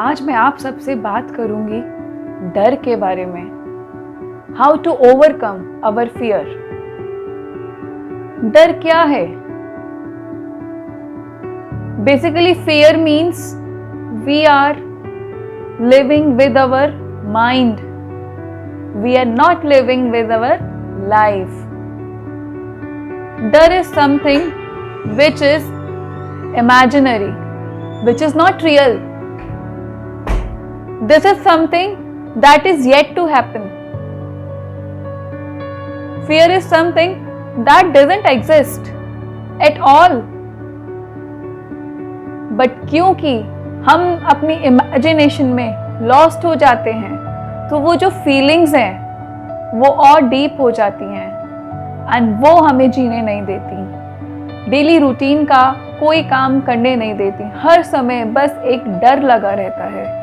आज मैं आप सबसे बात करूंगी डर के बारे में। How to overcome our fear. डर क्या है? Basically fear means we are living with our mind, we are not living with our life. डर is something which is imaginary, which is not real. This is something that is yet to happen. Fear is something that doesn't exist at all. But क्योंकि हम अपनी imagination में lost हो जाते हैं, तो वो जो feelings हैं वो और deep हो जाती हैं एंड वो हमें जीने नहीं देती, डेली रूटीन का कोई काम करने नहीं देती। हर समय बस एक डर लगा रहता है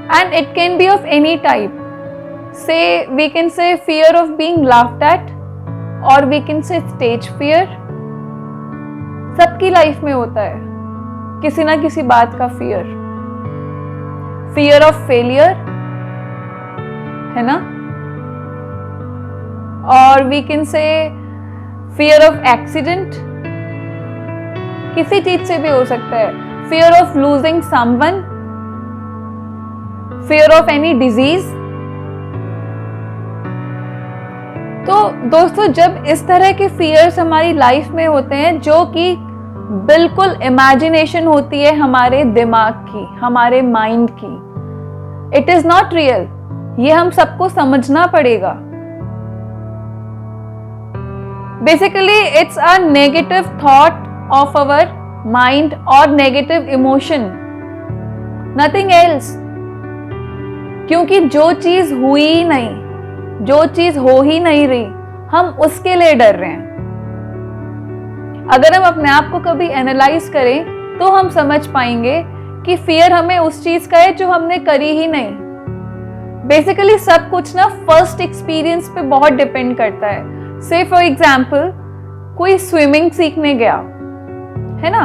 and it can be of any type. Say we can say fear of being laughed at और we can say stage fear. सबकी लाइफ में होता है किसी ना किसी बात का फियर। फियर ऑफ फेलियर है ना, और we can say fear of accident, किसी चीज से भी हो सकता है। Fear of losing someone, fear of any disease. तो दोस्तों, जब इस तरह के फियर्स हमारी लाइफ में होते हैं जो कि बिल्कुल इमेजिनेशन होती है हमारे दिमाग की, हमारे माइंड की, इट इज नॉट रियल, ये हम सबको समझना पड़ेगा। Basically, it's a negative thought of our mind or negative emotion, nothing else. क्योंकि जो चीज हुई ही नहीं, जो चीज हो ही नहीं रही, हम उसके लिए डर रहे हैं। अगर हम अपने आप को कभी एनालाइज करें तो हम समझ पाएंगे कि फियर हमें उस चीज का है जो हमने करी ही नहीं। बेसिकली सब कुछ ना फर्स्ट एक्सपीरियंस पे बहुत डिपेंड करता है। से फॉर एग्जाम्पल कोई स्विमिंग सीखने गया है ना,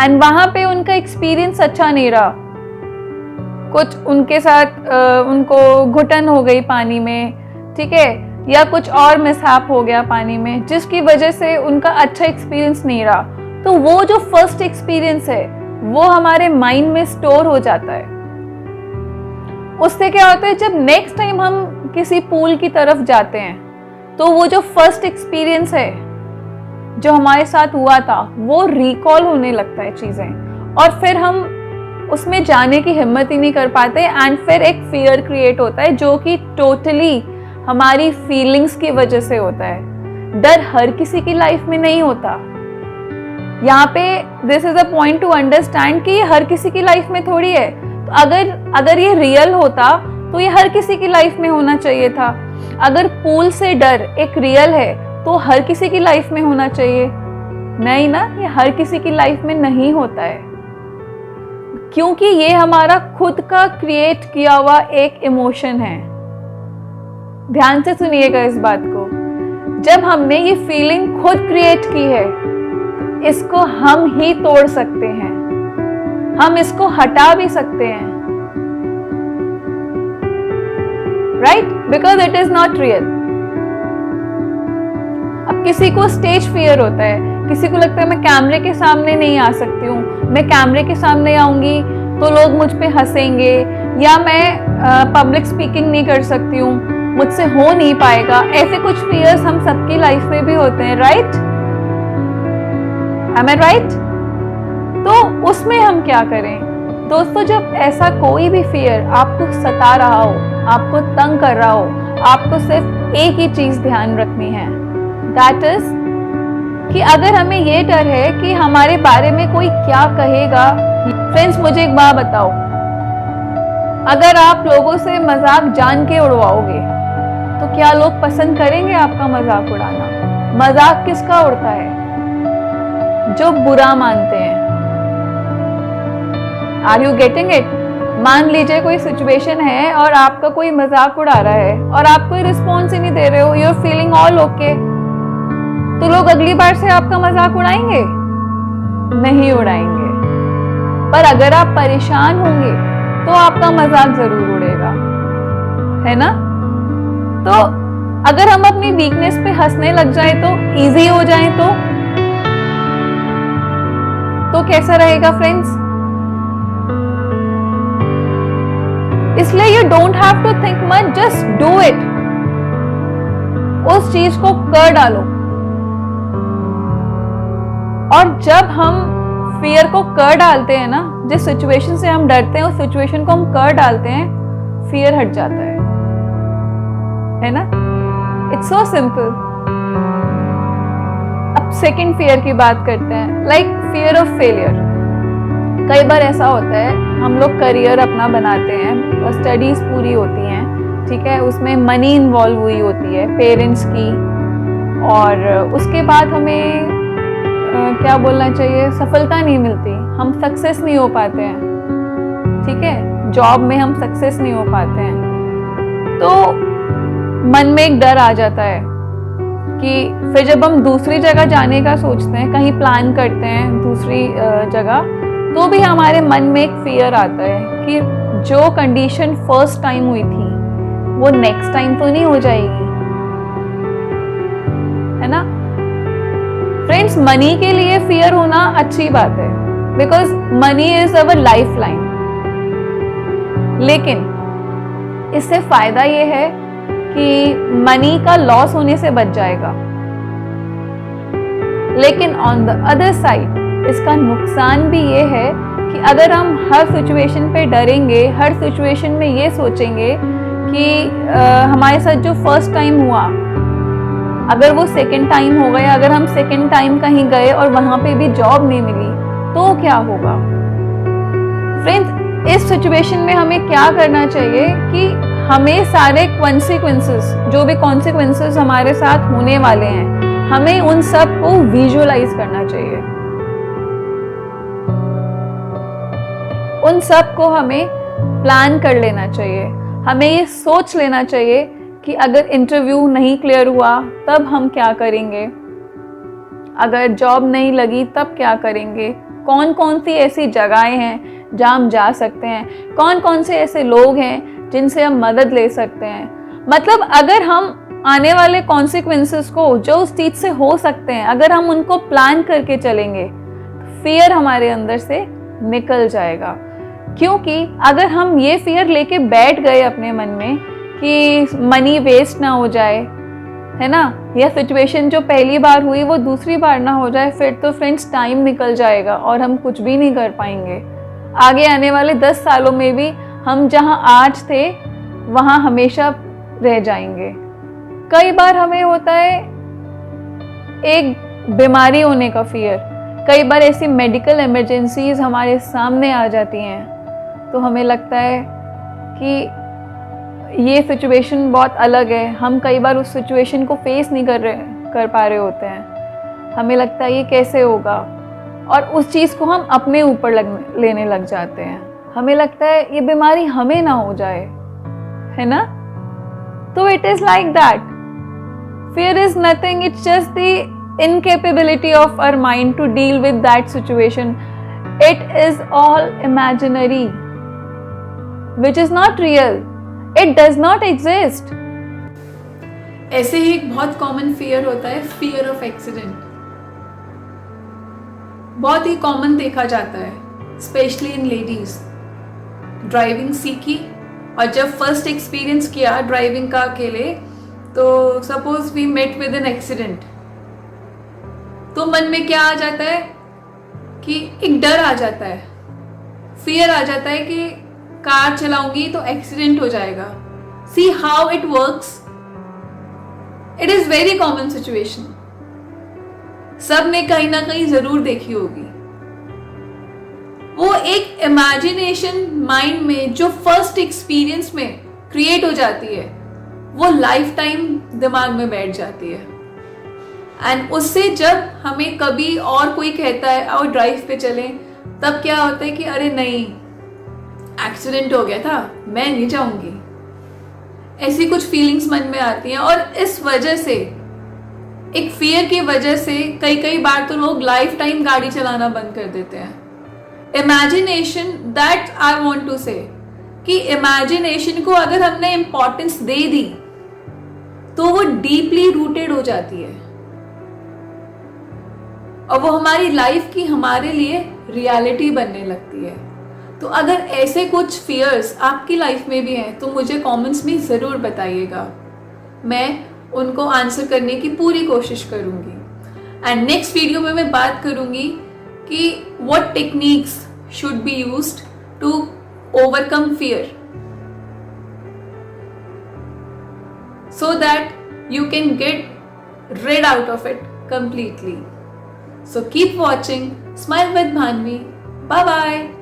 एंड वहां पे उनका एक्सपीरियंस अच्छा नहीं रहा, कुछ उनके साथ उनको घुटन हो गई पानी में, ठीक है, या कुछ और मिसहैप हो गया पानी में जिसकी वजह से उनका अच्छा एक्सपीरियंस नहीं रहा। तो वो जो फर्स्ट एक्सपीरियंस है वो हमारे माइंड में स्टोर हो जाता है। उससे क्या होता है, जब नेक्स्ट टाइम हम किसी पूल की तरफ जाते हैं तो वो जो फर्स्ट एक्सपीरियंस है जो हमारे साथ हुआ था वो रिकॉल होने लगता है चीजें, और फिर हम उसमें जाने की हिम्मत ही नहीं कर पाते एंड फिर एक फियर क्रिएट होता है जो कि टोटली हमारी फीलिंग्स की वजह से होता है। डर हर किसी की लाइफ में नहीं होता। यहाँ पे this is a point two understand कि ये हर किसी की लाइफ में थोड़ी है। तो अगर ये रियल होता तो ये हर किसी की लाइफ में होना चाहिए था। अगर पूल से डर एक रियल है तो हर किसी की लाइफ में होना चाहिए। नहीं ना, ये हर किसी की लाइफ में नहीं होता है, क्योंकि ये हमारा खुद का क्रिएट किया हुआ एक इमोशन है। ध्यान से सुनिएगा इस बात को। जब हमने ये फीलिंग खुद क्रिएट की है, इसको हम ही तोड़ सकते हैं, हम इसको हटा भी सकते हैं, right, because it is not real. अब किसी को स्टेज फियर होता है, किसी को लगता है मैं कैमरे के सामने नहीं आ सकती हूँ, मैं कैमरे के सामने आऊंगी तो लोग मुझ पे हंसेंगे, या मैं पब्लिक स्पीकिंग नहीं कर सकती हूँ, मुझसे हो नहीं पाएगा। ऐसे कुछ फियर्स हम सबकी लाइफ में भी होते हैं, राइट? एम आई राइट? तो उसमें हम क्या करें दोस्तों? जब ऐसा कोई भी फियर आपको सता रहा हो, आपको तंग कर रहा हो, आपको सिर्फ एक ही चीज ध्यान रखनी है, दैट इज कि अगर हमें ये डर है कि हमारे बारे में कोई क्या कहेगा। फ्रेंड्स, मुझे एक बात बताओ, अगर आप लोगों से मजाक जान के उड़वाओगे तो क्या लोग पसंद करेंगे आपका मजाक उड़ाना? मजाक किसका उड़ता है? जो बुरा मानते हैं। Are you getting it? मान लीजिए कोई सिचुएशन है और आपका कोई मजाक उड़ा रहा है और आप कोई रिस्पॉन्स ही नहीं दे रहे हो, you are feeling all okay, तो लोग अगली बार से आपका मजाक उड़ाएंगे? नहीं उड़ाएंगे। पर अगर आप परेशान होंगे तो आपका मजाक जरूर उड़ेगा, है ना। तो अगर हम अपनी वीकनेस पे हंसने लग जाए तो, इजी हो जाए तो कैसा रहेगा फ्रेंड्स। इसलिए you don't have to think much, just do it. उस चीज को कर डालो। और जब हम फियर को कर डालते हैं ना, जिस सिचुएशन से हम डरते हैं उस सिचुएशन को हम कर डालते हैं, फियर हट जाता है ना। It's so simple. अब सेकंड फियर की बात करते हैं, लाइक फियर ऑफ फेलियर। कई बार ऐसा होता है, हम लोग करियर अपना बनाते हैं, स्टडीज पूरी होती हैं, ठीक है, उसमें मनी इन्वॉल्व हुई होती है पेरेंट्स की, और उसके बाद हमें क्या बोलना चाहिए, सफलता नहीं मिलती, हम सक्सेस नहीं हो पाते हैं, ठीक है, जॉब में हम सक्सेस नहीं हो पाते हैं, तो मन में एक डर आ जाता है कि फिर जब हम दूसरी जगह जाने का सोचते हैं, कहीं प्लान करते हैं दूसरी जगह, तो भी हमारे मन में एक फियर आता है कि जो कंडीशन फर्स्ट टाइम हुई थी वो नेक्स्ट टाइम तो नहीं हो जाएगी, है ना। फ्रेंड्स, मनी के लिए फियर होना अच्छी बात है, because money is our life line. लेकिन इससे फायदा ये है कि मनी का लॉस होने से बच जाएगा, लेकिन ऑन द अदर साइड इसका नुकसान भी ये है कि अगर हम हर सिचुएशन पे डरेंगे, हर सिचुएशन में ये सोचेंगे कि हमारे साथ जो फर्स्ट टाइम हुआ, अगर वो सेकंड टाइम हो गया, अगर हम सेकंड टाइम कहीं गए और वहां पे भी जॉब नहीं मिली तो क्या होगा। फ्रेंड्स, इस सिचुएशन में हमें क्या करना चाहिए कि हमें सारे कॉन्सिक्वेंसेस, जो भी कॉन्सिक्वेंसेस हमारे साथ होने वाले हैं, हमें उन सब को विजुअलाइज करना चाहिए। उन सब को हमें प्लान कर लेना चाहिए। हमें ये सोच लेना चाहिए कि अगर इंटरव्यू नहीं क्लियर हुआ तब हम क्या करेंगे, अगर जॉब नहीं लगी तब क्या करेंगे, कौन कौन सी ऐसी जगहें हैं जहाँ हम जा सकते हैं, कौन कौन से ऐसे लोग हैं जिनसे हम मदद ले सकते हैं। मतलब अगर हम आने वाले कॉन्सिक्वेंसेस को, जो उस चीज़ से हो सकते हैं, अगर हम उनको प्लान करके चलेंगे, फियर हमारे अंदर से निकल जाएगा। क्योंकि अगर हम ये फियर लेके बैठ गए अपने मन में कि मनी वेस्ट ना हो जाए, है ना, या सिचुएशन जो पहली बार हुई वो दूसरी बार ना हो जाए, फिर तो फ्रेंड्स टाइम निकल जाएगा और हम कुछ भी नहीं कर पाएंगे। आगे आने वाले 10 सालों में भी हम जहाँ आज थे वहाँ हमेशा रह जाएंगे। कई बार हमें होता है एक बीमारी होने का फियर, कई बार ऐसी मेडिकल इमरजेंसीज हमारे सामने आ जाती हैं, तो हमें लगता है कि ये सिचुएशन बहुत अलग है, हम कई बार उस सिचुएशन को फेस नहीं कर पा रहे होते हैं, हमें लगता है ये कैसे होगा, और उस चीज़ को हम अपने ऊपर लेने लग जाते हैं। हमें लगता है ये बीमारी हमें ना हो जाए, है ना। तो it is like that, fear is nothing, it's just the incapability of our mind to deal with that situation. It is all imaginary, which is not real. It does not exist. ऐसे ही एक बहुत common fear होता है fear of accident. बहुत ही common देखा जाता है, specially in ladies. Driving सीखी और जब फर्स्ट एक्सपीरियंस किया ड्राइविंग का अकेले, तो suppose we met with an accident, तो मन में क्या आ जाता है कि एक डर आ जाता है, फियर आ जाता है कि कार चलाऊंगी तो एक्सीडेंट हो जाएगा। See how it works, it is very common situation, सब ने कहीं ना कहीं जरूर देखी होगी। वो एक इमेजिनेशन माइंड में जो फर्स्ट एक्सपीरियंस में क्रिएट हो जाती है, वो लाइफ टाइम दिमाग में बैठ जाती है। एंड उससे जब हमें कभी और कोई कहता है आओ ड्राइव पे चलें, तब क्या होता है कि अरे नहीं, एक्सीडेंट हो गया था, मैं नहीं जाऊंगी। ऐसी कुछ फीलिंग्स मन में आती हैं, और इस वजह से, एक फियर की वजह से कई बार तो लोग लाइफ टाइम गाड़ी चलाना बंद कर देते हैं। Imagination, that I want to say कि इमेजिनेशन को अगर हमने इंपॉर्टेंस दे दी तो वो डीपली रूटेड हो जाती है और वो हमारी लाइफ की हमारे लिए रियलिटी बनने लगती है। तो अगर ऐसे कुछ फियर्स आपकी लाइफ में भी हैं तो मुझे कमेंट्स में ज़रूर बताइएगा, मैं उनको आंसर करने की पूरी कोशिश करूंगी। एंड नेक्स्ट वीडियो में मैं बात करूंगी कि what techniques should be used to overcome fear so that you can get rid out of it completely. So keep watching Smile with Bhanvi. Bye bye.